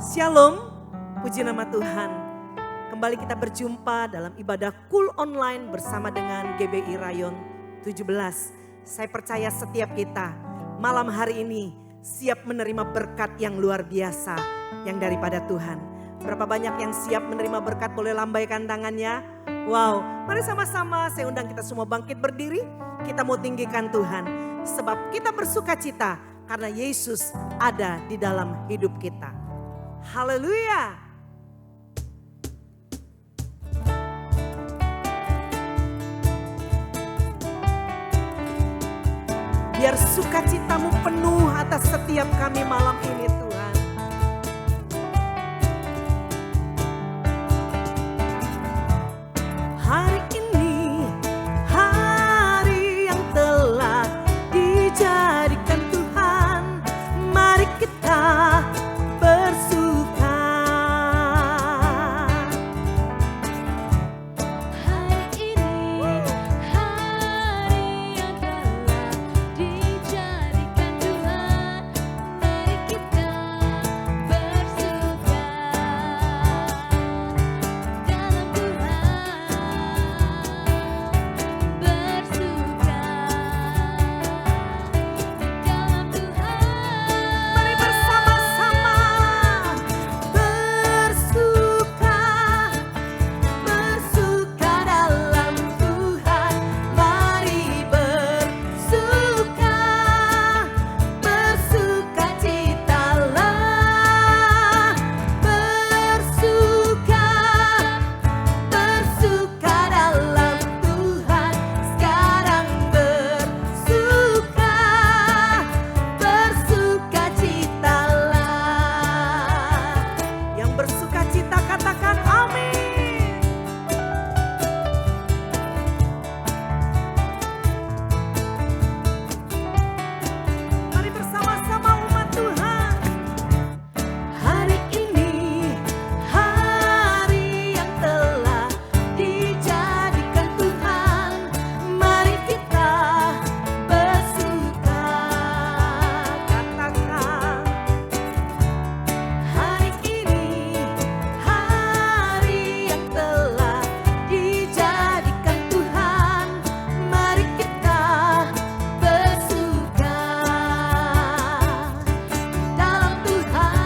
Shalom, puji nama Tuhan. Kembali kita berjumpa dalam ibadah Cool Online bersama dengan GBI Rayon 17. Saya percaya setiap kita malam hari ini siap menerima berkat yang luar biasa yang daripada Tuhan. Berapa banyak yang siap menerima berkat, boleh lambaikan tangannya. Wow, mari sama-sama saya undang kita semua bangkit berdiri. Kita mau tinggikan Tuhan. Sebab kita bersuka cita karena Yesus ada di dalam hidup kita. Haleluya. Biar sukacitamu penuh atas setiap kami malam ini Tuhan. Hari ini hari yang telah dijadikan Tuhan. Mari kita bersuka. Hari ini hari yang telah dijadikan Tuhan. Mari kita bersuka dalam Tuhan. Bersuka dalam Tuhan. Mari bersama-sama bersuka, bersuka dalam Tuhan. Mari bersuka, bersuka citalah. Bersuka, bersuka dalam Tuhan. Sekarang bersuka, bersuka citalah. Yang bersuka cita katakan amin. Mari bersama-sama umat Tuhan. Hari ini hari yang telah dijadikan Tuhan. Mari kita bersuka. Katakan hari ini hari yang telah dijadikan Tuhan. Mari kita bersuka dalam Tuhan.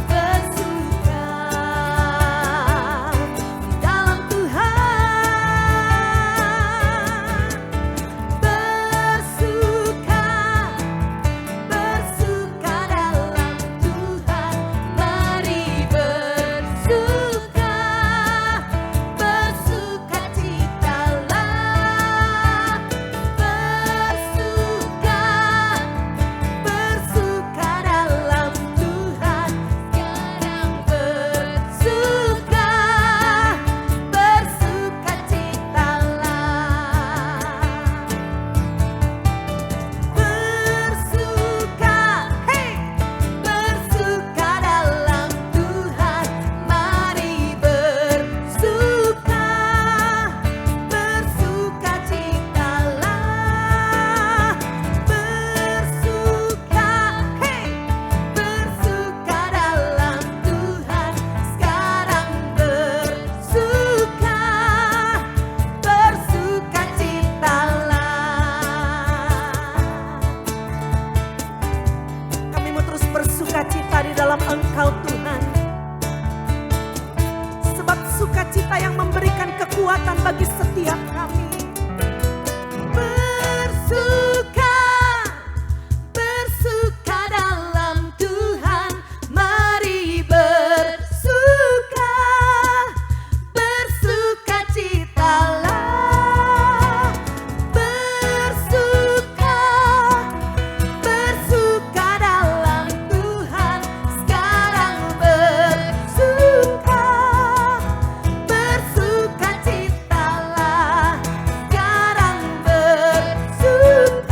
Bersuka dalam Tuhan. Bersuka, bersuka dalam Tuhan. Mari bersuka, bersuka citalah. Bersuka, bersuka dalam Tuhan. Sekarang bersuka, bersuka citalah. Bersuka, hey, bersuka dalam Tuhan. Mari bersuka, bersuka citalah. Bersuka, hey, bersuka dalam Tuhan. Sekarang bersuka, bersuka citalah. Kami mau terus bersuka cita di dalam Engkau Tuhan. Sebab sukacita yang memberikan kekuatan bagi setiap kami. Bersuka, bersuka dalam Tuhan. Mari bersuka, bersuka citalah. Bersuka, bersuka dalam Tuhan. Sekarang bersuka, bersuka citalah. Sekarang bersuka,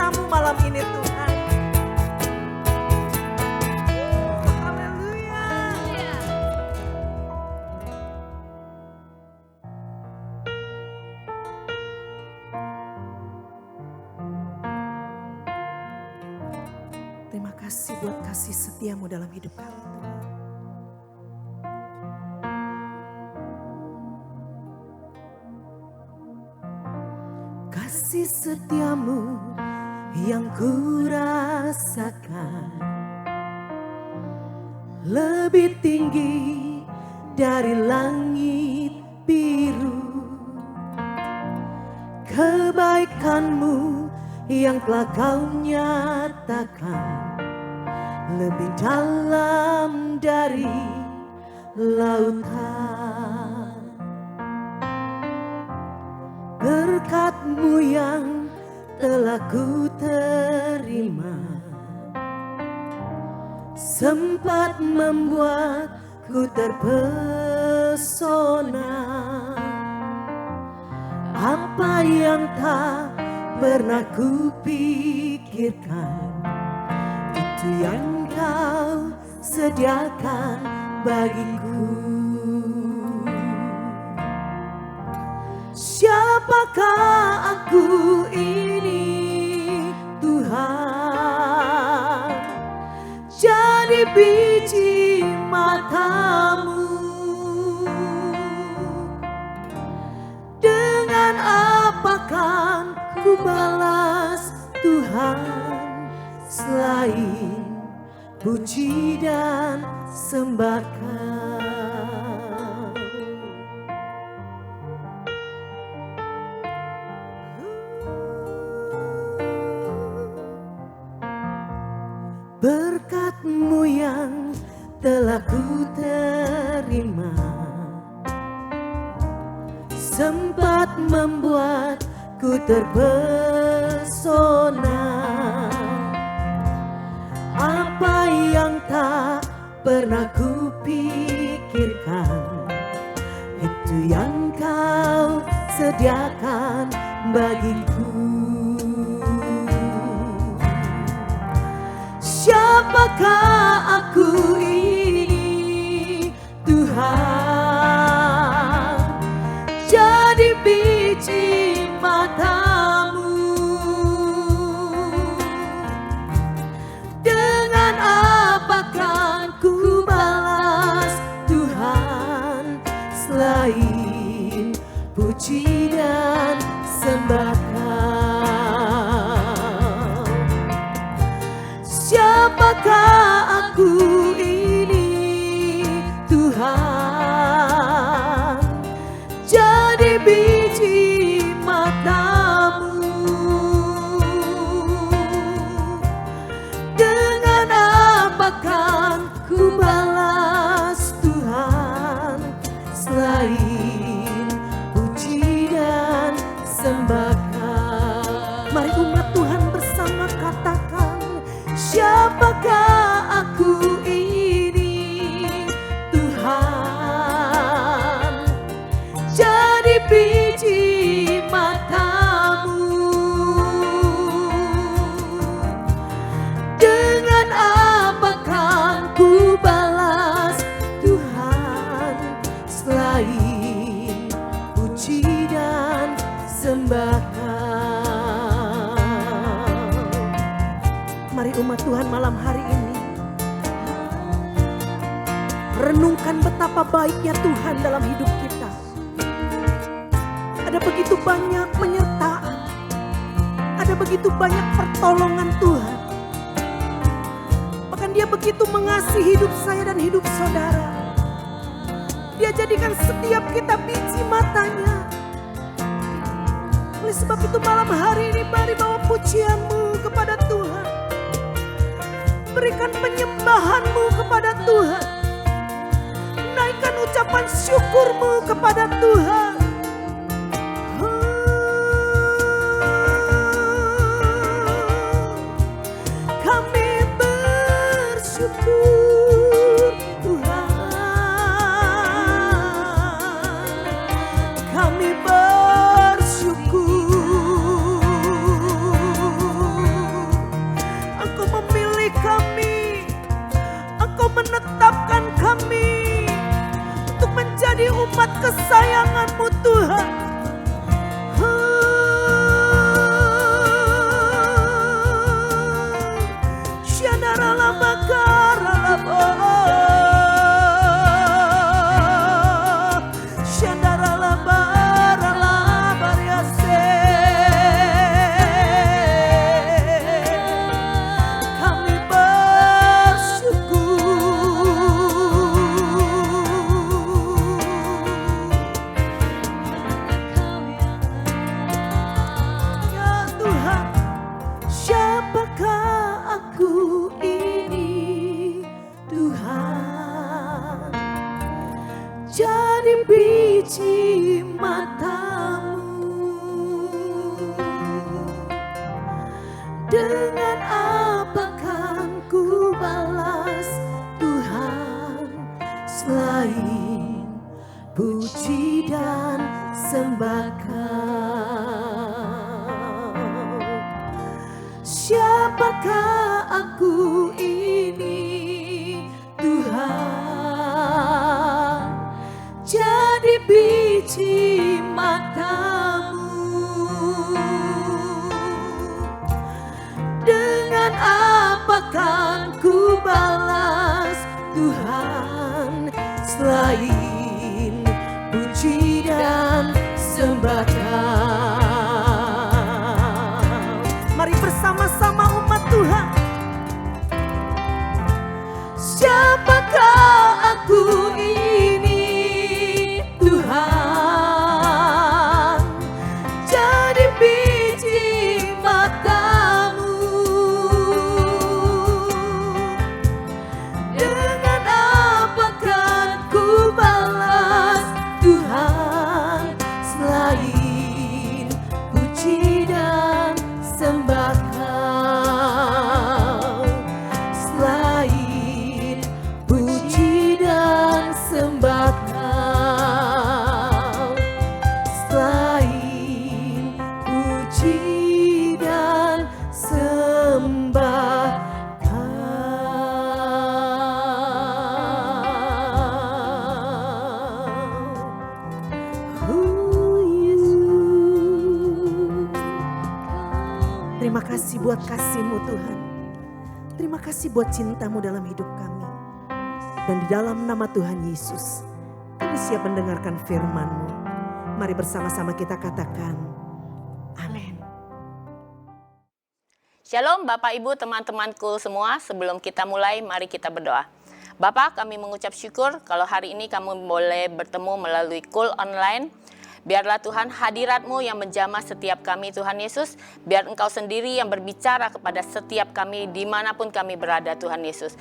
kasih-Mu malam ini Tuhan. Haleluya. Terima kasih buat kasih setia-Mu dalam hidup kami Tuhan. Kasih setia-Mu yang ku rasakan lebih tinggi dari langit biru. Kebaikan-Mu yang telah Kau nyatakan lebih dalam dari lautan. Berkat-Mu yang telah ku terima sempat membuatku terpesona. Apa yang tak pernah ku pikirkan, itu yang Kau sediakan bagiku. Siapakah aku ini Tuhan? Jadi biji mata-Mu. Dengan apa kan ku balas Tuhan selain puji dan sembah Kau? Berkat-Mu yang telah ku terima sempat membuatku terpesona. Apa yang tak pernah ku pikirkan, itu yang Kau sediakan bagiku. Siapakah aku ini Tuhan? Jadi biji mata-Mu. Dengan apa kan ku balas Tuhan selain puji dan sembah Kau? Siapakah aku ini Tuhan? Jadi biji mata-Mu. Dengan apa kan ku balas Tuhan selain puji dan sembah Kau? Mari umat Tuhan bersama katakan, siapakah aku ini Tuhan? Jadi biji mata-Mu. Dengan apa kan ku balas Tuhan selain puji dan sembah Kau? Mari umat Tuhan malam hari ini renungkan betapa baiknya Tuhan dalam hidup kita. Ada begitu banyak penyertaan, ada begitu banyak pertolongan Tuhan. Bahkan Dia begitu mengasihi hidup saya dan hidup saudara. Dia jadikan setiap kita biji matanya. Oleh sebab itu malam hari ini mari bawa pujian-Mu kepada Tuhan. Berikan penyembahan-Mu kepada Tuhan. Naikkan ucapan syukur-Mu kepada Tuhan. Kami bersyukur Tuhan. Kami bersyukur. Kau. Siapakah aku ini, Tuhan? Jadi biji matamu. Dengan apa kan ku balas, Tuhan, selain puji dan sembah Kau. Mari bersama-sama umat Tuhan. Siapakah aku ini, Tuhan? Jadi biji matamu. Dengan apa kan ku balas, Tuhan, selain puji dan sembah Kau. Selain puji dan sembah Kau. Selain puji dan sembah Terima kasih buat kasih-Mu Tuhan. Terima kasih buat cinta-Mu dalam hidup kami. Dan di dalam nama Tuhan Yesus, kami siap mendengarkan firman-Mu. Mari bersama-sama kita katakan, amin. Shalom Bapak Ibu teman-temanku semua, sebelum kita mulai mari kita berdoa. Bapak, kami mengucap syukur kalau hari ini kamu boleh bertemu melalui Cool Online. Biarlah Tuhan hadirat-Mu yang menjamah setiap kami Tuhan Yesus. Biar Engkau sendiri yang berbicara kepada setiap kami dimanapun kami berada Tuhan Yesus.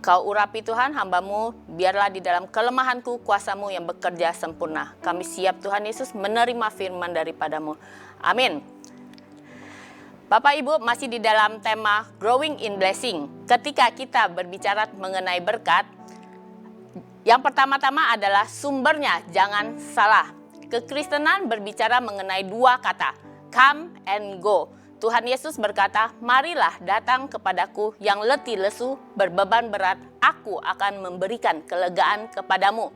Kau urapi Tuhan hamba-Mu, biarlah di dalam kelemahanku kuasa-Mu yang bekerja sempurna. Kami siap Tuhan Yesus menerima firman daripada-Mu. Amin. Bapak Ibu masih di dalam tema Growing in Blessing. Ketika kita berbicara mengenai berkat, yang pertama-tama adalah sumbernya jangan salah. Kekristenan berbicara mengenai dua kata, come and go. Tuhan Yesus berkata, marilah datang kepadaku yang letih lesu, berbeban berat, aku akan memberikan kelegaan kepadamu.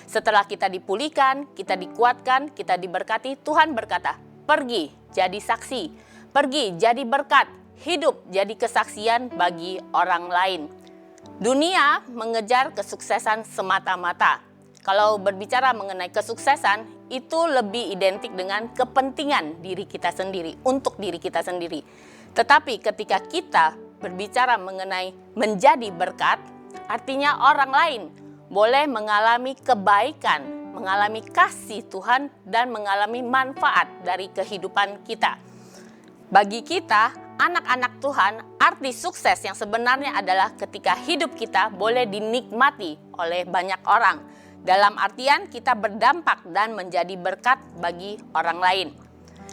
Setelah kita dipulihkan, kita dikuatkan, kita diberkati, Tuhan berkata, pergi jadi saksi, pergi jadi berkat, hidup jadi kesaksian bagi orang lain. Dunia mengejar kesuksesan semata-mata. Kalau berbicara mengenai kesuksesan, itu lebih identik dengan kepentingan diri kita sendiri, untuk diri kita sendiri. Tetapi ketika kita berbicara mengenai menjadi berkat, artinya orang lain boleh mengalami kebaikan, mengalami kasih Tuhan, dan mengalami manfaat dari kehidupan kita. Bagi kita, anak-anak Tuhan, arti sukses yang sebenarnya adalah ketika hidup kita boleh dinikmati oleh banyak orang. Dalam artian kita berdampak dan menjadi berkat bagi orang lain.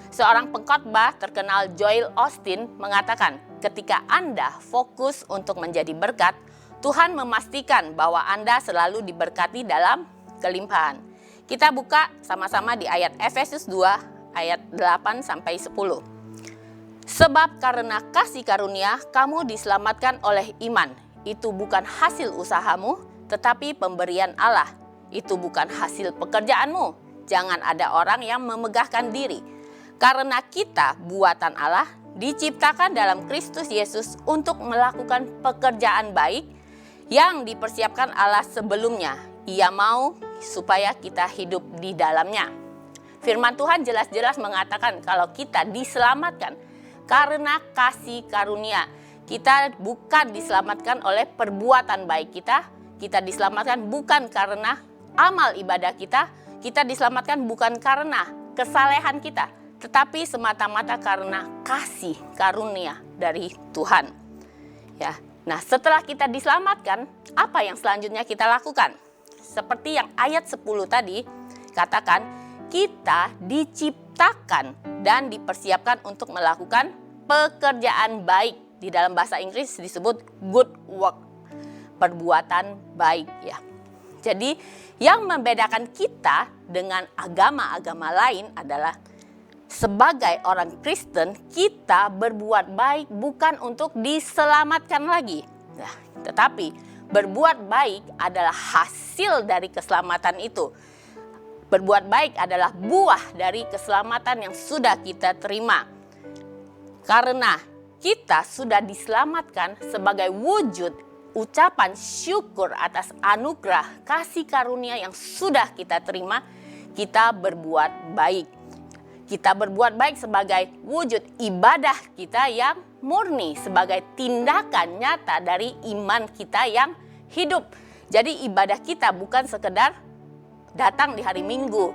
Seorang pengkhotbah terkenal Joel Osteen mengatakan, ketika Anda fokus untuk menjadi berkat, Tuhan memastikan bahwa Anda selalu diberkati dalam kelimpahan. Kita buka sama-sama di ayat Efesus 2 ayat 8-10. Sebab karena kasih karunia kamu diselamatkan oleh iman. Itu bukan hasil usahamu, tetapi pemberian Allah. Itu bukan hasil pekerjaanmu. Jangan ada orang yang memegahkan diri. Karena kita buatan Allah diciptakan dalam Kristus Yesus untuk melakukan pekerjaan baik yang dipersiapkan Allah sebelumnya. Ia mau supaya kita hidup di dalamnya. Firman Tuhan jelas-jelas mengatakan kalau kita diselamatkan karena kasih karunia. Kita bukan diselamatkan oleh perbuatan baik kita. Kita diselamatkan bukan karena amal ibadah kita diselamatkan bukan karena kesalehan kita, tetapi semata-mata karena kasih karunia dari Tuhan. Ya, nah setelah kita diselamatkan, apa yang selanjutnya kita lakukan? Seperti yang ayat 10 tadi katakan, kita diciptakan dan dipersiapkan untuk melakukan pekerjaan baik. Di dalam bahasa Inggris disebut good work, perbuatan baik ya. Jadi yang membedakan kita dengan agama-agama lain adalah sebagai orang Kristen kita berbuat baik bukan untuk diselamatkan lagi. Nah, tetapi berbuat baik adalah hasil dari keselamatan itu. Berbuat baik adalah buah dari keselamatan yang sudah kita terima. Karena kita sudah diselamatkan sebagai wujud ucapan syukur atas anugerah kasih karunia yang sudah kita terima, kita berbuat baik. Kita berbuat baik sebagai wujud ibadah kita yang murni, sebagai tindakan nyata dari iman kita yang hidup. Jadi ibadah kita bukan sekedar datang di hari Minggu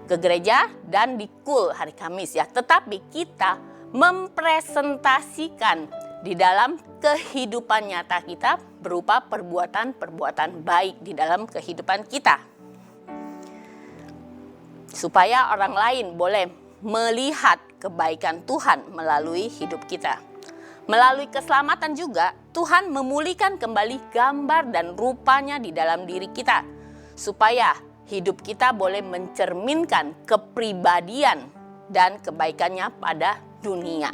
ke gereja dan di KUL hari Kamis ya, tetapi kita mempresentasikan di dalam kehidupan nyata kita berupa perbuatan-perbuatan baik di dalam kehidupan kita. Supaya orang lain boleh melihat kebaikan Tuhan melalui hidup kita. Melalui keselamatan juga Tuhan memulihkan kembali gambar dan rupanya di dalam diri kita. Supaya hidup kita boleh mencerminkan kepribadian dan kebaikannya pada dunia.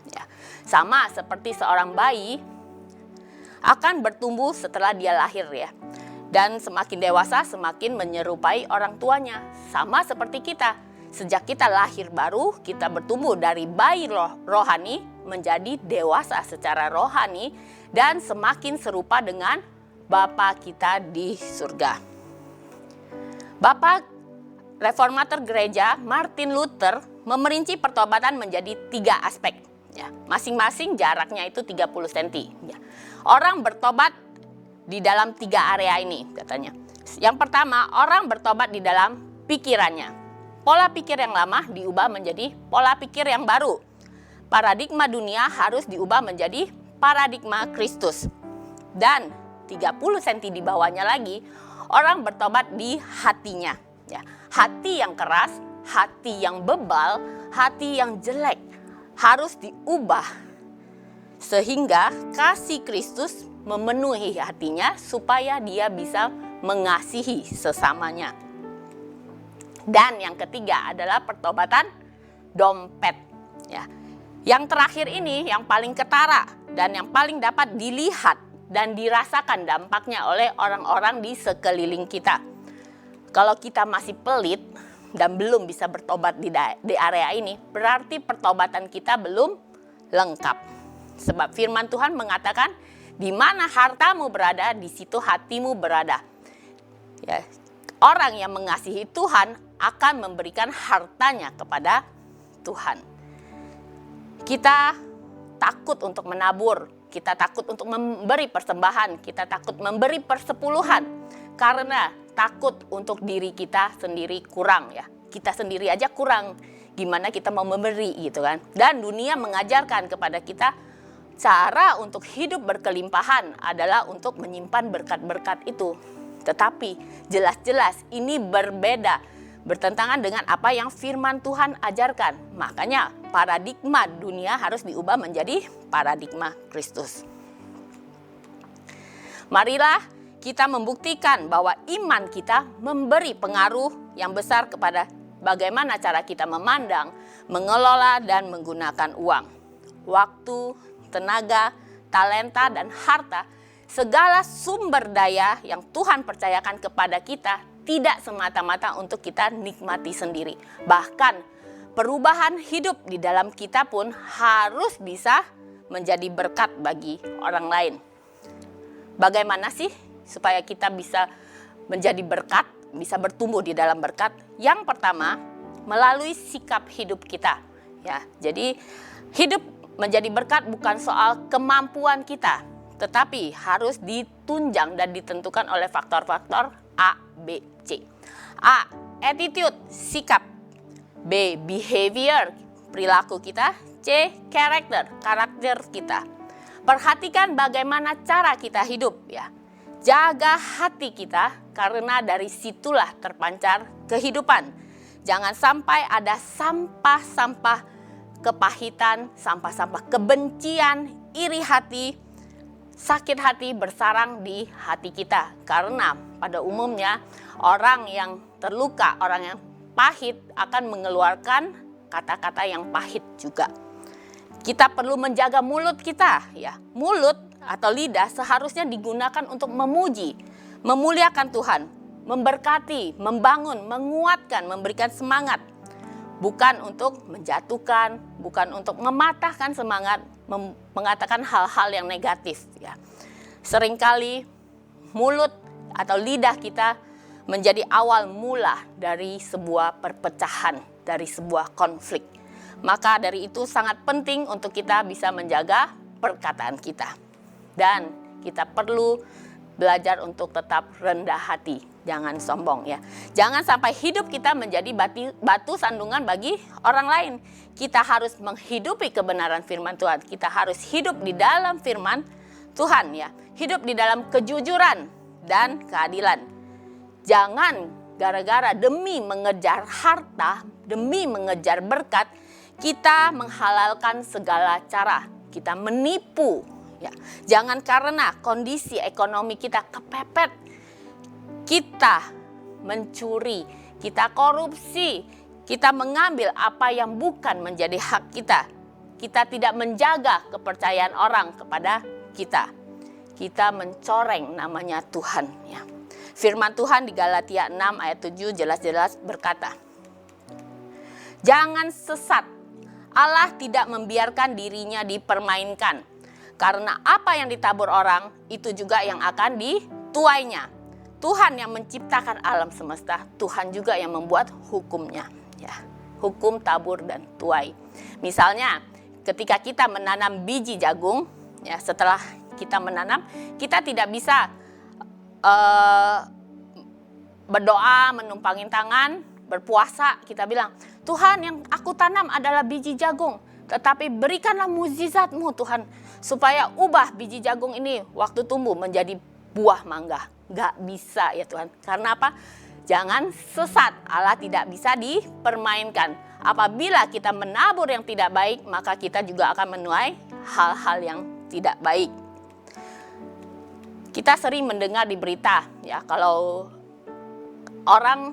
Ya. Sama seperti seorang bayi akan bertumbuh setelah dia lahir ya. Dan semakin dewasa semakin menyerupai orang tuanya. Sama seperti kita. Sejak kita lahir baru, kita bertumbuh dari bayi rohani menjadi dewasa secara rohani dan semakin serupa dengan Bapa kita di surga. Bapak reformator gereja Martin Luther memerinci pertobatan menjadi 3 aspek. Ya, masing-masing jaraknya itu 30 cm. Ya. Orang bertobat di dalam 3 area ini katanya. Yang pertama, orang bertobat di dalam pikirannya. Pola pikir yang lama diubah menjadi pola pikir yang baru. Paradigma dunia harus diubah menjadi paradigma Kristus. Dan 30 cm di bawahnya lagi, orang bertobat di hatinya. Ya, hati yang keras, hati yang bebal, hati yang jelek harus diubah. Sehingga kasih Kristus memenuhi hatinya supaya dia bisa mengasihi sesamanya. Dan yang ketiga adalah pertobatan dompet. Ya. Yang terakhir ini yang paling ketara dan yang paling dapat dilihat dan dirasakan dampaknya oleh orang-orang di sekeliling kita. Kalau kita masih pelit dan belum bisa bertobat di area ini, berarti pertobatan kita belum lengkap. Sebab firman Tuhan mengatakan, di mana hartamu berada, di situ hatimu berada. Ya. Orang yang mengasihi Tuhan akan memberikan hartanya kepada Tuhan. Kita takut untuk menabur, kita takut untuk memberi persembahan, kita takut memberi persepuluhan karena takut untuk diri kita sendiri kurang ya. Kita sendiri aja kurang, gimana kita mau memberi gitu kan. Dan dunia mengajarkan kepada kita cara untuk hidup berkelimpahan adalah untuk menyimpan berkat-berkat itu. Tetapi jelas-jelas ini berbeda, bertentangan dengan apa yang firman Tuhan ajarkan. Makanya paradigma dunia harus diubah menjadi paradigma Kristus. Marilah kita membuktikan bahwa iman kita memberi pengaruh yang besar kepada bagaimana cara kita memandang, mengelola dan menggunakan uang, waktu, tenaga, talenta dan harta. Segala sumber daya yang Tuhan percayakan kepada kita tidak semata-mata untuk kita nikmati sendiri. Bahkan perubahan hidup di dalam kita pun harus bisa menjadi berkat bagi orang lain. Bagaimana sih supaya kita bisa menjadi berkat, bisa bertumbuh di dalam berkat? Yang pertama, melalui sikap hidup kita. Ya, jadi hidup menjadi berkat bukan soal kemampuan kita, tetapi harus ditunjang dan ditentukan oleh faktor-faktor A, B, C. A, attitude, sikap. B, behavior, perilaku kita. C, karakter kita. Perhatikan bagaimana cara kita hidup ya. Jaga hati kita karena dari situlah terpancar kehidupan. Jangan sampai ada sampah-sampah kepahitan, sampah-sampah kebencian, iri hati, sakit hati bersarang di hati kita. Karena pada umumnya orang yang terluka, orang yang pahit akan mengeluarkan kata-kata yang pahit juga. Kita perlu menjaga mulut kita, ya. Mulut atau lidah seharusnya digunakan untuk memuji, memuliakan Tuhan, memberkati, membangun, menguatkan, memberikan semangat. Bukan untuk menjatuhkan, bukan untuk mematahkan semangat, mengatakan hal-hal yang negatif, ya. Seringkali mulut atau lidah kita menjadi awal mula dari sebuah perpecahan, dari sebuah konflik. Maka dari itu sangat penting untuk kita bisa menjaga perkataan kita. Dan kita perlu belajar untuk tetap rendah hati, jangan sombong, ya. Jangan sampai hidup kita menjadi batu sandungan bagi orang lain. Kita harus menghidupi kebenaran firman Tuhan. Kita harus hidup di dalam firman Tuhan, ya. Hidup di dalam kejujuran dan keadilan. Jangan gara-gara demi mengejar harta, demi mengejar berkat, kita menghalalkan segala cara. Kita menipu, ya. Jangan karena kondisi ekonomi kita kepepet, kita mencuri, kita korupsi, kita mengambil apa yang bukan menjadi hak kita. Kita tidak menjaga kepercayaan orang kepada kita. Kita mencoreng namanya Tuhan, ya. Firman Tuhan di Galatia 6 ayat 7 jelas-jelas berkata, jangan sesat, Allah tidak membiarkan dirinya dipermainkan. Karena apa yang ditabur orang, itu juga yang akan dituainya. Tuhan yang menciptakan alam semesta, Tuhan juga yang membuat hukumnya, ya. Hukum tabur dan tuai. Misalnya, ketika kita menanam biji jagung, ya, setelah kita menanam, kita tidak bisa berdoa, menumpangin tangan, berpuasa, kita bilang, Tuhan yang aku tanam adalah biji jagung, tetapi berikanlah mukjizat-Mu Tuhan, supaya ubah biji jagung ini waktu tumbuh menjadi buah mangga. Gak bisa ya Tuhan. Karena apa? Jangan sesat, Allah tidak bisa dipermainkan. Apabila kita menabur yang tidak baik, maka kita juga akan menuai hal-hal yang tidak baik. Kita sering mendengar di berita, ya, kalau orang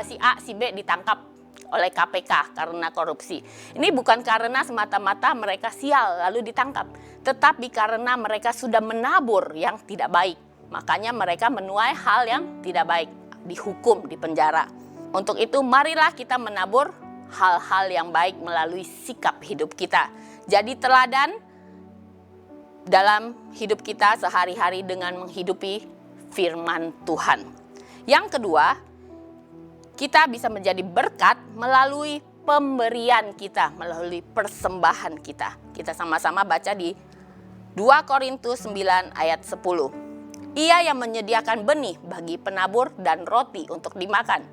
si A, si B ditangkap oleh KPK karena korupsi. Ini bukan karena semata-mata mereka sial lalu ditangkap, tetapi karena mereka sudah menabur yang tidak baik. Makanya mereka menuai hal yang tidak baik, dihukum, dipenjara. Untuk itu marilah kita menabur hal-hal yang baik melalui sikap hidup kita. Jadi teladan dalam hidup kita sehari-hari dengan menghidupi firman Tuhan. Yang kedua, kita bisa menjadi berkat melalui pemberian kita, melalui persembahan kita. Kita sama-sama baca di 2 Korintus 9 ayat 10. Ia yang menyediakan benih bagi penabur dan roti untuk dimakan.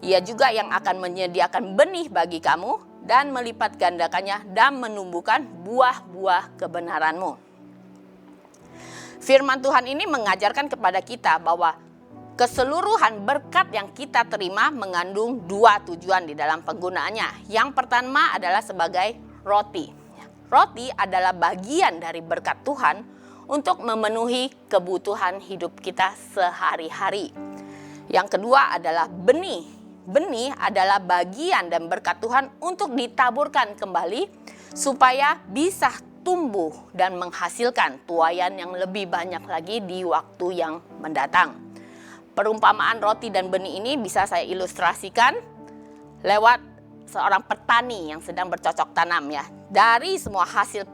Ia juga yang akan menyediakan benih bagi kamu dan melipat gandakannya dan menumbuhkan buah-buah kebenaranmu. Firman Tuhan ini mengajarkan kepada kita bahwa keseluruhan berkat yang kita terima mengandung dua tujuan di dalam penggunaannya. Yang pertama adalah sebagai roti. Roti adalah bagian dari berkat Tuhan untuk memenuhi kebutuhan hidup kita sehari-hari. Yang kedua adalah benih. Benih adalah bagian dan berkat Tuhan untuk ditaburkan kembali supaya bisa tumbuh dan menghasilkan tuaian yang lebih banyak lagi di waktu yang mendatang. Perumpamaan roti dan benih ini bisa saya ilustrasikan lewat seorang petani yang sedang bercocok tanam, ya. Dari semua hasil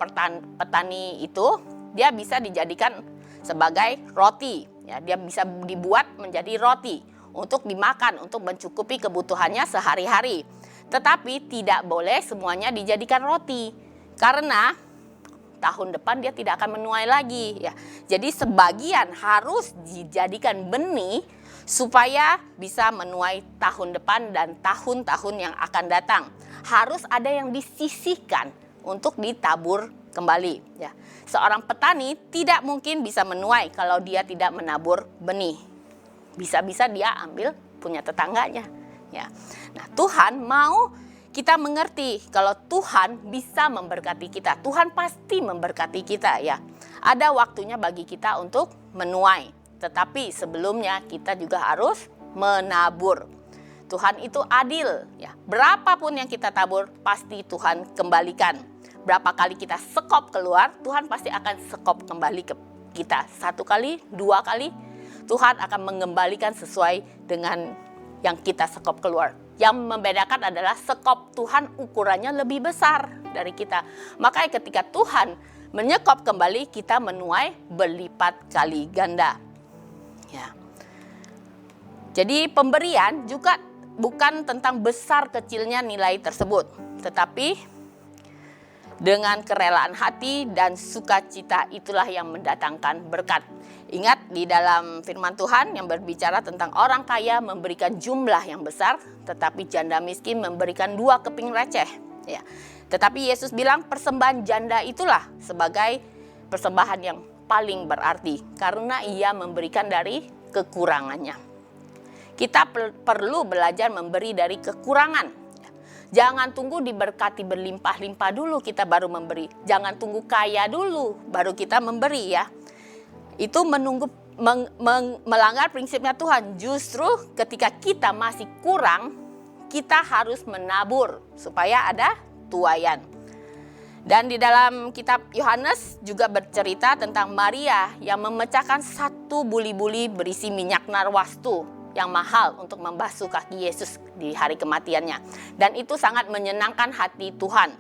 petani itu, dia bisa dijadikan sebagai roti, ya. Dia bisa dibuat menjadi roti untuk dimakan, untuk mencukupi kebutuhannya sehari-hari. Tetapi tidak boleh semuanya dijadikan roti, karena tahun depan dia tidak akan menuai lagi, ya. Jadi sebagian harus dijadikan benih supaya bisa menuai tahun depan dan tahun-tahun yang akan datang. Harus ada yang disisihkan untuk ditabur kembali, ya. Seorang petani tidak mungkin bisa menuai kalau dia tidak menabur benih. Bisa-bisa dia ambil punya tetangganya, ya. Nah, Tuhan mau kita mengerti kalau Tuhan bisa memberkati kita. Tuhan pasti memberkati kita, ya. Ada waktunya bagi kita untuk menuai. Tetapi sebelumnya kita juga harus menabur. Tuhan itu adil, ya. Berapapun yang kita tabur pasti Tuhan kembalikan. Berapa kali kita sekop keluar, Tuhan pasti akan sekop kembali ke kita. 1 kali, 2 kali, Tuhan akan mengembalikan sesuai dengan yang kita sekop keluar. Yang membedakan adalah sekop Tuhan ukurannya lebih besar dari kita. Makanya ketika Tuhan menyekop kembali, kita menuai berlipat kali ganda. Ya. Jadi pemberian juga bukan tentang besar kecilnya nilai tersebut, tetapi dengan kerelaan hati dan sukacita itulah yang mendatangkan berkat. Ingat di dalam firman Tuhan yang berbicara tentang orang kaya memberikan jumlah yang besar, tetapi janda miskin memberikan 2 keping receh. Ya. Tetapi Yesus bilang persembahan janda itulah sebagai persembahan yang paling berarti karena ia memberikan dari kekurangannya. Kita perlu belajar memberi dari kekurangan. Jangan tunggu diberkati berlimpah-limpah dulu kita baru memberi. Jangan tunggu kaya dulu baru kita memberi ya. Itu melanggar prinsipnya Tuhan. Justru ketika kita masih kurang, kita harus menabur supaya ada tuaian. Dan di dalam kitab Yohanes juga bercerita tentang Maria yang memecahkan 1 buli-buli berisi minyak narwastu yang mahal untuk membasuh kaki Yesus di hari kematiannya. Dan itu sangat menyenangkan hati Tuhan.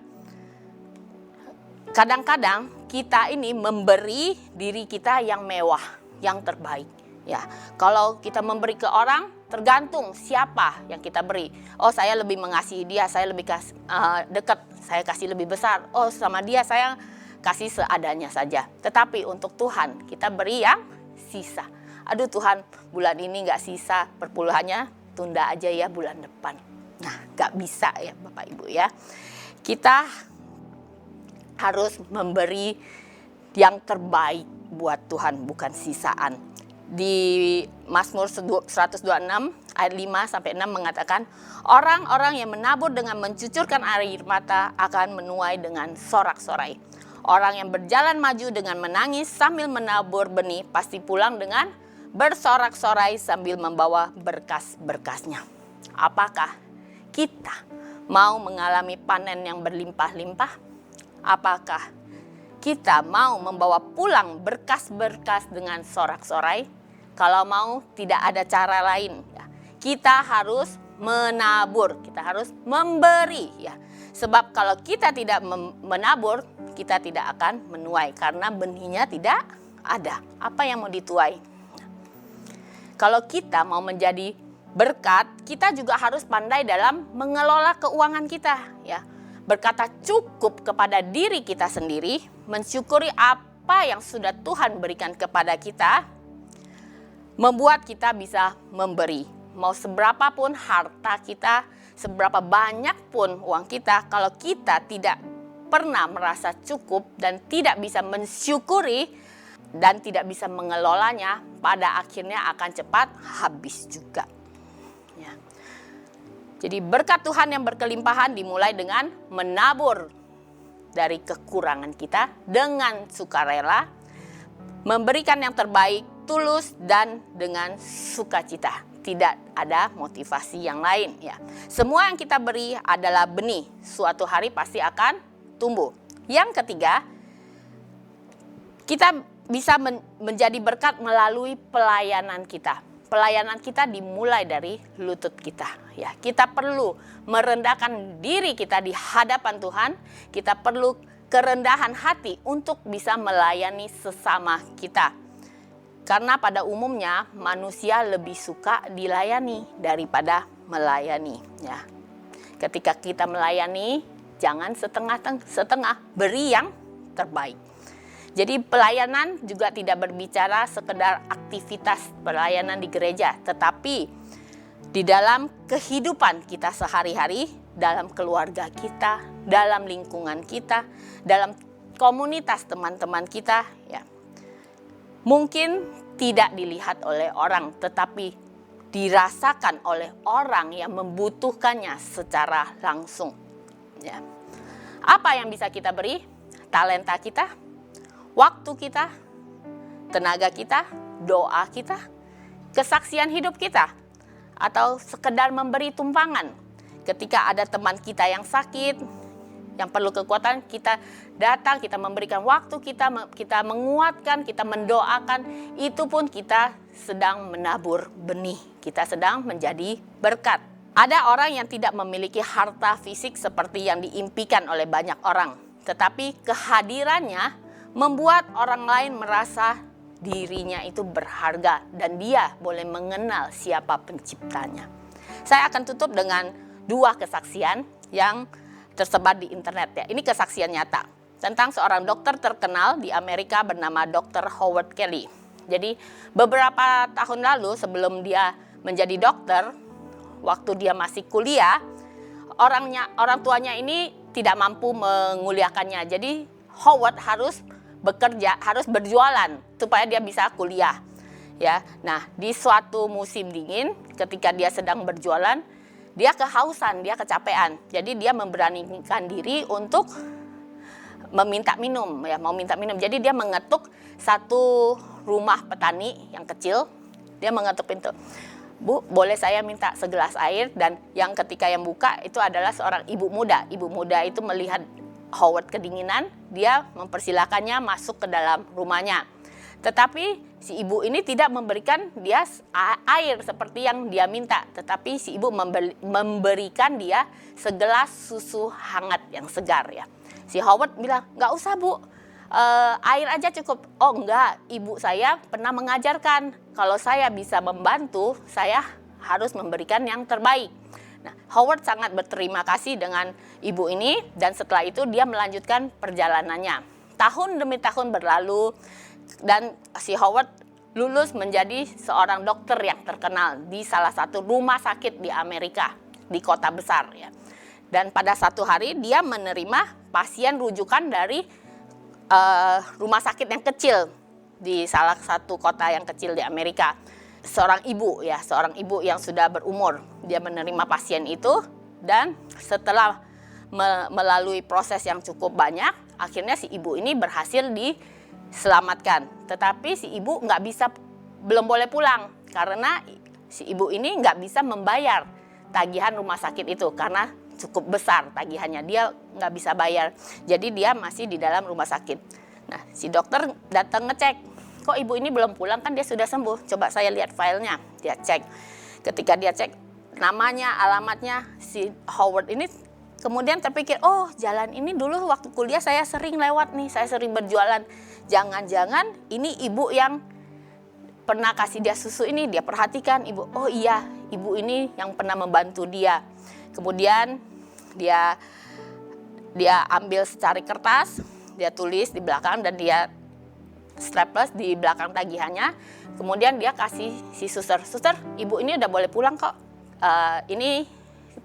Kadang-kadang kita ini memberi diri kita yang mewah, yang terbaik. Ya, kalau kita memberi ke orang, tergantung siapa yang kita beri. Oh, saya lebih mengasihi dia, saya lebih dekat, saya kasih lebih besar. Oh, sama dia saya kasih seadanya saja. Tetapi untuk Tuhan, kita beri yang sisa. Aduh Tuhan, bulan ini nggak sisa perpuluhannya, tunda aja ya bulan depan. Nah, nggak bisa ya Bapak Ibu ya. Kita harus memberi yang terbaik buat Tuhan, bukan sisaan. Di Mazmur 126 ayat 5-6 mengatakan, orang-orang yang menabur dengan mencucurkan air mata akan menuai dengan sorak-sorai. Orang yang berjalan maju dengan menangis sambil menabur benih pasti pulang dengan bersorak-sorai sambil membawa berkas-berkasnya. Apakah kita mau mengalami panen yang berlimpah-limpah? Apakah kita mau membawa pulang berkas-berkas dengan sorak-sorai? Kalau mau, tidak ada cara lain. Kita harus menabur, kita harus memberi. Ya. Sebab kalau kita tidak menabur, kita tidak akan menuai karena benihnya tidak ada. Apa yang mau dituai? Kalau kita mau menjadi berkat, kita juga harus pandai dalam mengelola keuangan kita. Ya. Berkata cukup kepada diri kita sendiri, mensyukuri apa yang sudah Tuhan berikan kepada kita, membuat kita bisa memberi. Mau seberapa pun harta kita, seberapa banyak pun uang kita, kalau kita tidak pernah merasa cukup dan tidak bisa mensyukuri dan tidak bisa mengelolanya, pada akhirnya akan cepat habis juga. Ya. Jadi berkat Tuhan yang berkelimpahan dimulai dengan menabur dari kekurangan kita dengan sukarela, memberikan yang terbaik, tulus dan dengan sukacita. Tidak ada motivasi yang lain ya. Semua yang kita beri adalah benih, suatu hari pasti akan tumbuh. Yang ketiga, kita bisa menjadi berkat melalui pelayanan kita. Pelayanan kita dimulai dari lutut kita. Ya, kita perlu merendahkan diri kita di hadapan Tuhan. Kita perlu kerendahan hati untuk bisa melayani sesama kita. Karena pada umumnya manusia lebih suka dilayani daripada melayani. Ya, ketika kita melayani, jangan setengah-setengah, beri yang terbaik. Jadi pelayanan juga tidak berbicara sekedar aktivitas pelayanan di gereja, tetapi di dalam kehidupan kita sehari-hari, dalam keluarga kita, dalam lingkungan kita, dalam komunitas teman-teman kita, ya. Mungkin tidak dilihat oleh orang, tetapi dirasakan oleh orang yang membutuhkannya secara langsung. Ya. Apa yang bisa kita beri? Talenta kita, waktu kita, tenaga kita, doa kita, kesaksian hidup kita, atau sekedar memberi tumpangan. Ketika ada teman kita yang sakit, yang perlu kekuatan, kita datang, kita memberikan waktu kita menguatkan, kita mendoakan, itu pun kita sedang menabur benih, kita sedang menjadi berkat. Ada orang yang tidak memiliki harta fisik seperti yang diimpikan oleh banyak orang, tetapi kehadirannya membuat orang lain merasa dirinya itu berharga dan dia boleh mengenal siapa penciptanya. Saya akan tutup dengan 2 kesaksian yang tersebar di internet ya. Ini kesaksian nyata tentang seorang dokter terkenal di Amerika bernama Dr. Howard Kelly. Jadi beberapa tahun lalu sebelum dia menjadi dokter, waktu dia masih kuliah, orang tuanya ini tidak mampu menguliakannya. Jadi Howard harus bekerja, harus berjualan supaya dia bisa kuliah. Ya. Nah, di suatu musim dingin ketika dia sedang berjualan, dia kehausan, dia kecapean. Jadi dia memberanikan diri untuk meminta minum, ya, mau minta minum. Jadi dia mengetuk satu rumah petani yang kecil. Dia mengetuk pintu. Bu, boleh saya minta segelas air? Dan yang ketika yang buka itu adalah seorang ibu muda. Ibu muda itu melihat Howard kedinginan, dia mempersilakannya masuk ke dalam rumahnya. Tetapi si ibu ini tidak memberikan dia air seperti yang dia minta. Tetapi si ibu memberikan dia segelas susu hangat yang segar ya. Si Howard bilang, nggak usah bu, air aja cukup. Oh enggak, ibu saya pernah mengajarkan kalau saya bisa membantu, saya harus memberikan yang terbaik. Nah, Howard sangat berterima kasih dengan ibu ini dan setelah itu dia melanjutkan perjalanannya. Tahun demi tahun berlalu dan si Howard lulus menjadi seorang dokter yang terkenal di salah satu rumah sakit di Amerika, di kota besar ya. Dan pada satu hari dia menerima pasien rujukan dari rumah sakit yang kecil di salah satu kota yang kecil di Amerika. Seorang ibu yang sudah berumur, dia menerima pasien itu dan setelah melalui proses yang cukup banyak, akhirnya si ibu ini berhasil diselamatkan. Tetapi si ibu belum boleh pulang karena si ibu ini nggak bisa membayar tagihan rumah sakit itu karena cukup besar tagihannya, dia nggak bisa bayar. Jadi dia masih di dalam rumah sakit. Nah, si dokter datang ngecek, kok ibu ini belum pulang, kan dia sudah sembuh. Coba saya lihat filenya, dia cek. Ketika dia cek namanya, alamatnya, si Howard ini kemudian terpikir, oh jalan ini dulu waktu kuliah saya sering lewat nih, saya sering berjualan. Jangan-jangan ini ibu yang pernah kasih dia susu ini, dia perhatikan ibu, oh iya ibu ini yang pernah membantu dia. Kemudian dia ambil secari kertas, dia tulis di belakang dan dia strapless di belakang tagihannya. Kemudian dia kasih si suster, ibu ini udah boleh pulang kok. Ini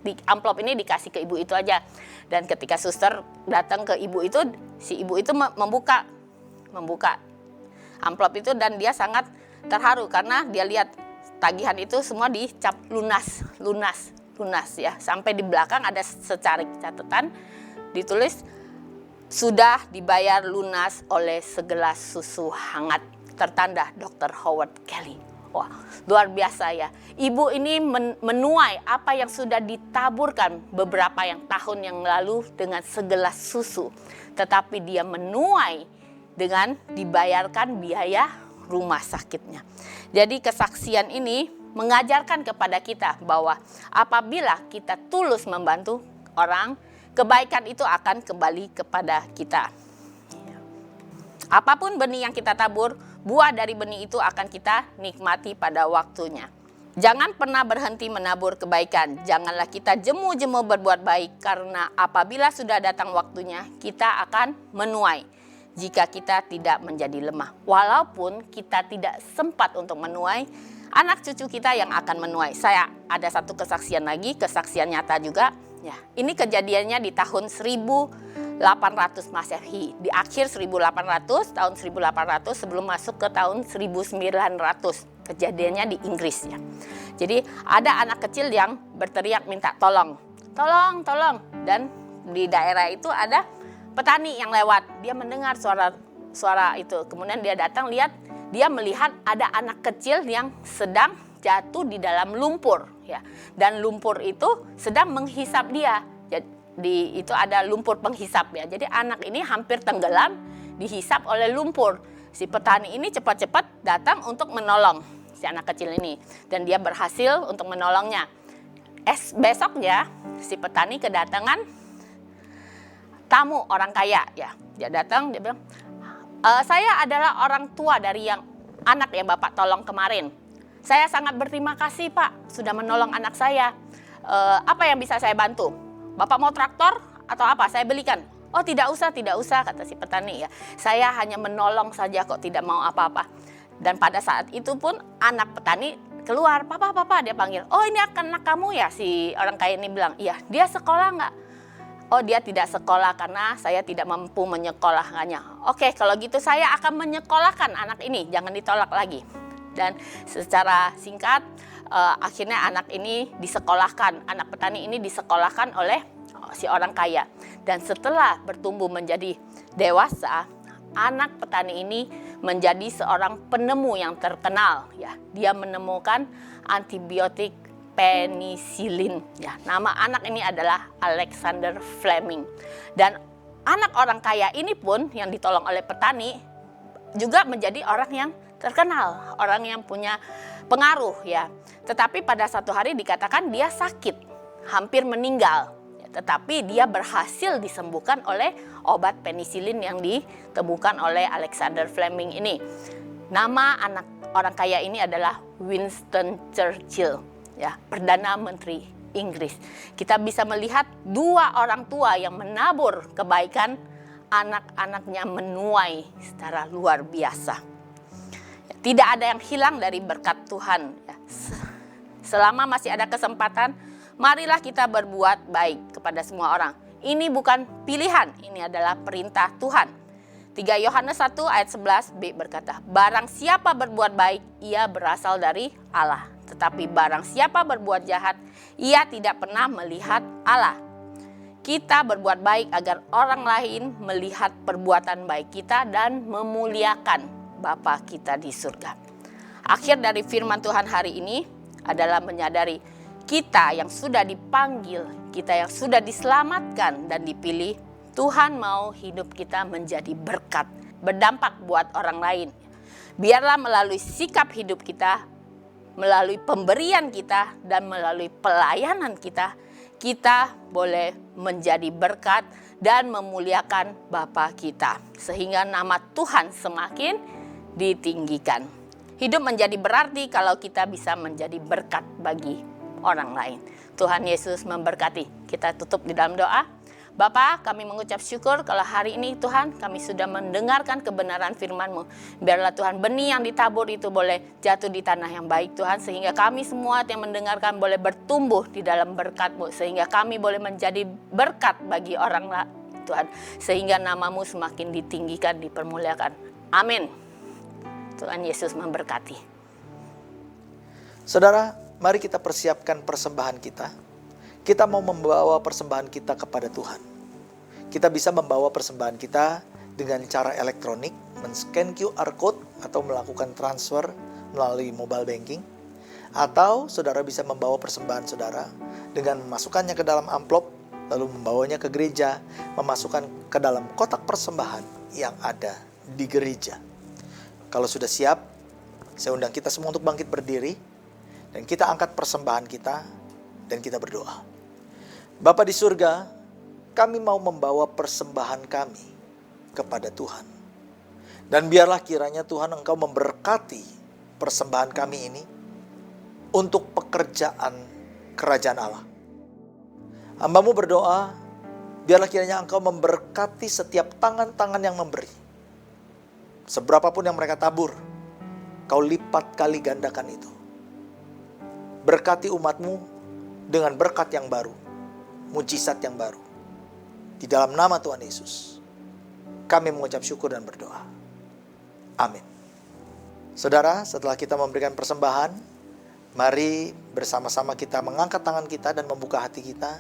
di amplop ini dikasih ke ibu itu aja. Dan ketika suster datang ke ibu itu, si ibu itu membuka amplop itu dan dia sangat terharu karena dia lihat tagihan itu semua dicap lunas ya. Sampai di belakang ada secari catatan ditulis sudah dibayar lunas oleh segelas susu hangat, tertanda Dr. Howard Kelly. Wah, luar biasa ya. Ibu ini menuai apa yang sudah ditaburkan beberapa tahun yang lalu dengan segelas susu. Tetapi dia menuai dengan dibayarkan biaya rumah sakitnya. Jadi kesaksian ini mengajarkan kepada kita bahwa apabila kita tulus membantu orang, kebaikan itu akan kembali kepada kita. Apapun benih yang kita tabur, buah dari benih itu akan kita nikmati pada waktunya. Jangan pernah berhenti menabur kebaikan. Janganlah kita jemu-jemu berbuat baik, karena apabila sudah datang waktunya, kita akan menuai. Jika kita tidak menjadi lemah, walaupun kita tidak sempat untuk menuai, anak cucu kita yang akan menuai. Saya ada satu kesaksian lagi, kesaksian nyata juga. Ya, ini kejadiannya di tahun 1800 Masehi, di akhir 1800, tahun 1800 sebelum masuk ke tahun 1900. Kejadiannya di Inggris ya. Jadi ada anak kecil yang berteriak minta tolong. Dan di daerah itu ada petani yang lewat. Dia mendengar suara itu. Kemudian dia datang, dia melihat ada anak kecil yang sedang jatuh di dalam lumpur, ya. Dan lumpur itu sedang menghisap dia. Jadi itu ada lumpur penghisap, ya. Jadi anak ini hampir tenggelam, dihisap oleh lumpur. Si petani ini cepat-cepat datang untuk menolong si anak kecil ini, dan dia berhasil untuk menolongnya. Besoknya si petani kedatangan tamu orang kaya, ya. Dia datang, dia bilang, saya adalah orang tua dari yang anak yang Bapak tolong kemarin. Saya sangat berterima kasih Pak sudah menolong anak saya. Apa yang bisa saya bantu? Bapak mau traktor atau apa? Saya belikan. Oh tidak usah, kata si petani, ya. Saya hanya menolong saja kok, tidak mau apa-apa. Dan pada saat itu pun anak petani keluar, papa, dia panggil. Oh ini anak kamu ya? Si orang kaya ini bilang, iya. Dia sekolah nggak? Oh dia tidak sekolah karena saya tidak mampu menyekolahkannya. Oke kalau gitu saya akan menyekolahkan anak ini, jangan ditolak lagi. Dan secara singkat akhirnya anak ini disekolahkan, anak petani ini disekolahkan oleh si orang kaya. Dan setelah bertumbuh menjadi dewasa, anak petani ini menjadi seorang penemu yang terkenal, ya. Dia menemukan antibiotik penisilin, ya. Nama anak ini adalah Alexander Fleming. Dan anak orang kaya ini pun yang ditolong oleh petani juga menjadi orang yang terkenal, orang yang punya pengaruh, ya. Tetapi pada satu hari dikatakan dia sakit, hampir meninggal. Tetapi dia berhasil disembuhkan oleh obat penisilin yang ditemukan oleh Alexander Fleming ini. Nama anak orang kaya ini adalah Winston Churchill, ya, Perdana Menteri Inggris. Kita bisa melihat dua orang tua yang menabur kebaikan, anak-anaknya menuai secara luar biasa. Tidak ada yang hilang dari berkat Tuhan. Selama masih ada kesempatan, marilah kita berbuat baik kepada semua orang. Ini bukan pilihan, ini adalah perintah Tuhan. 3 Yohanes 1 ayat 11b berkata, barang siapa berbuat baik, ia berasal dari Allah. Tetapi barang siapa berbuat jahat, ia tidak pernah melihat Allah. Kita berbuat baik agar orang lain melihat perbuatan baik kita dan memuliakan Bapa kita di surga. Akhir dari firman Tuhan hari ini adalah menyadari kita yang sudah dipanggil, kita yang sudah diselamatkan dan dipilih, Tuhan mau hidup kita menjadi berkat, berdampak buat orang lain. Biarlah melalui sikap hidup kita, melalui pemberian kita, dan melalui pelayanan kita, kita boleh menjadi berkat dan memuliakan Bapa kita. Sehingga nama Tuhan semakin ditinggikan. Hidup menjadi berarti kalau kita bisa menjadi berkat bagi orang lain. Tuhan Yesus memberkati. Kita tutup di dalam doa. Bapa, kami mengucap syukur kalau hari ini Tuhan kami sudah mendengarkan kebenaran firman-Mu. Biarlah Tuhan benih yang ditabur itu boleh jatuh di tanah yang baik Tuhan. Sehingga kami semua yang mendengarkan boleh bertumbuh di dalam berkat-Mu. Sehingga kami boleh menjadi berkat bagi orang lain Tuhan. Sehingga nama-Mu semakin ditinggikan, dipermuliakan. Amin. Tuhan Yesus memberkati. Saudara, mari kita persiapkan persembahan kita. Kita mau membawa persembahan kita kepada Tuhan. Kita bisa membawa persembahan kita dengan cara elektronik, men-scan QR code atau melakukan transfer melalui mobile banking. Atau saudara bisa membawa persembahan saudara dengan memasukkannya ke dalam amplop, lalu membawanya ke gereja, memasukkan ke dalam kotak persembahan yang ada di gereja. Kalau sudah siap, saya undang kita semua untuk bangkit berdiri. Dan kita angkat persembahan kita dan kita berdoa. Bapa di surga, kami mau membawa persembahan kami kepada Tuhan. Dan biarlah kiranya Tuhan Engkau memberkati persembahan kami ini untuk pekerjaan kerajaan Allah. Hamba-Mu berdoa, biarlah kiranya Engkau memberkati setiap tangan-tangan yang memberi. Seberapapun yang mereka tabur, Kau lipat kali gandakan itu. Berkati umat-Mu dengan berkat yang baru, mujizat yang baru. Di dalam nama Tuhan Yesus, kami mengucap syukur dan berdoa. Amin. Saudara, setelah kita memberikan persembahan, mari bersama-sama kita mengangkat tangan kita dan membuka hati kita,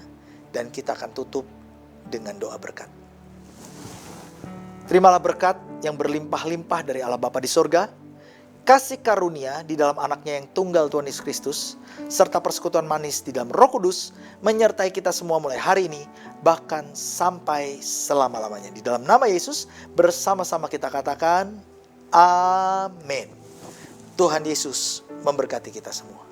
dan kita akan tutup dengan doa berkat. Terimalah berkat yang berlimpah-limpah dari Allah Bapa di sorga, kasih karunia di dalam anaknya yang tunggal Tuhan Yesus Kristus, serta persekutuan manis di dalam Roh Kudus, menyertai kita semua mulai hari ini, bahkan sampai selama-lamanya. Di dalam nama Yesus, bersama-sama kita katakan, Amin. Tuhan Yesus memberkati kita semua.